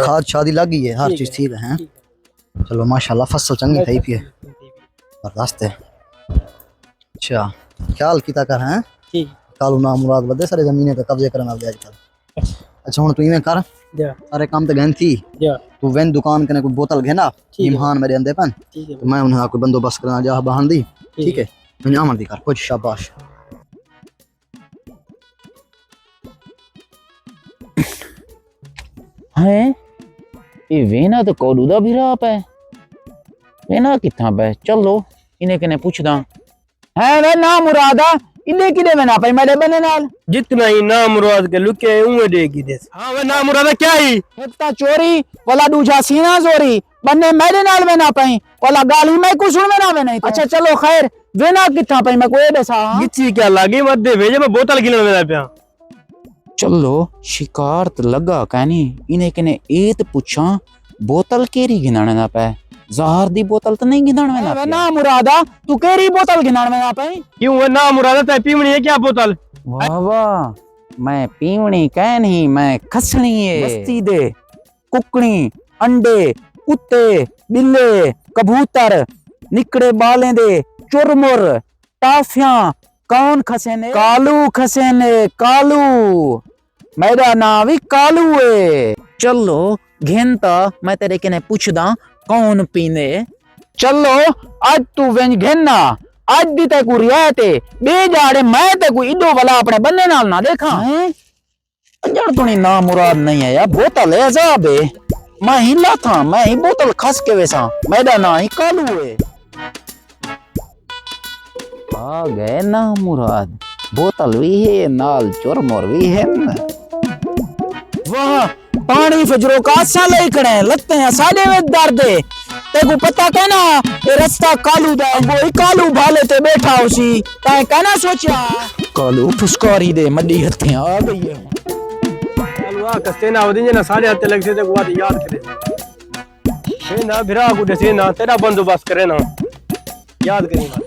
खाद शादी लग गई है, हर चीज ठीक है। चलो माशाल्लाह फसल चंगी थी पी है बर्दाश्त है। अच्छा ख्याल किता कर हैं कालू ना मुराद बदे सारे जमीने पे कब्जे करना दे आजकल। अच्छा हुन तू इवें कर सारे काम ते गन थी तू वेन दुकान कने कोई बोतल घेना इमहान मेरे अंदे पन तो मैं उन्हें कोई बंदोबस्त करना जा बहान दी ठीक है मैं आमन दी कर कुछ शाबाश। है ये वेना तो कोडूदा भी रहा पे वेना किथा पे चलो इन्हें कने पूछदा है वे ना मुरादा इन्हें किदे वेना पे मेरे बने नाल जितना ही ना मुराद के लुके उवे देगी दे। हां वे ना मुरादा क्या ही एकता चोरी वाला दूजा सीना जोरी बन्ने मेरे नाल वेना पे वाला गाली मैं कुछ सुन में ना वे नहीं। अच्छा चलो खैर वेना किथा पे मैं कोई दसा गिच्ची क्या लागी मत दे भेजे मैं बोतल गिनन में पिया। चलो शिकार तो लगा कहनी इन्हें कने एत पूछा बोतल केरी गिनाने ना पे जहर दी बोतल तो नहीं गिनाने ना पे ना मुरादा तू केरी बोतल गिनाने ना पे क्यों वे ना मुरादा ते पीवनी है क्या बोतल। वाह वाह मैं पीवनी कह नहीं मैं खसनी है बस्ती दे कुकड़ी अंडे कुत्ते बिल्ले कबूतर निकड़े बालें दे चुरमुर टाफियां कौन खसे ने कालू खसे ने कालू मेरा नाम भी कालू है। चलो घेनता मैं तेरे कने पूछदा कौन पीने चलो आज तू वेंज घेना आज दी ते को रियाते बे जाड़े मैं ते को इडो वाला अपने बन्ने नाल ना देखा है अजड़ तो ना मुराद नहीं है यार बोतल है जाबे मैं हिला था मैं ही बोतल खस के वैसा मेरा ना ही कालू है आ गए ना मुराद बोतल भी है नाल चुरमुर भी है ना वाह पानी फिजरो का सा ले खड़े लगते हैं साडे में दर्द है तेको पता कहना ये रास्ता कालू दा वो कालू भाले ते बैठा उसी तै कहना सोचा कालू फुसकारी दे मड्डी हथे आ गई है कालू आ कस्ते ना वदी ना सारे हते लग से ते बात याद करे हे ना भिरा को दे ना तेरा बंदोबस्त करे ना याद करी बात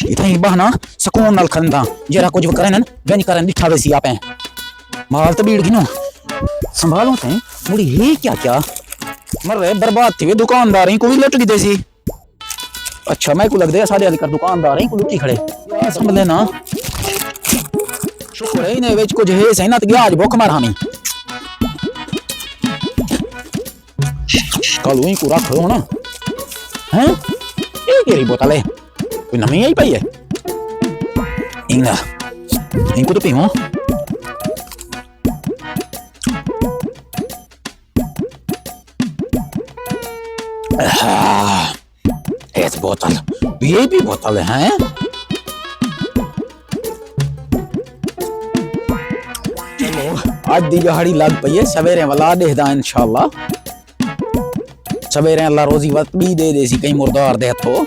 इतनी बहना सुकून नाल खंदा जरा कुछ करे ना गंज करन दिखावे सी आपे माल तो बीड़ गिनो संभालो थे मुड़ी है क्या क्या मर रहे बर्बाद थी वे दुकानदार ही को भी लुट गई सी। अच्छा मैं को लग दे सारे अधिकार दुकानदार ही को लुटी खड़े समझ लेना शुक्र है इन्हें वेच कुछ है सही ना तो आज भूख मार हमी कल वहीं को रख हो ना हैं ये केरी बोतल है कोई नमी आई पाई है इंगा इनको तो पीऊं इस बोतल वीआईपी बोतल है चलो आज दी जहाड़ी लग पई है सवेरे वाला देखदा इंशाल्लाह सवेरे अल्लाह रोजी वक्त भी दे देसी कहीं मुर्दार दे तो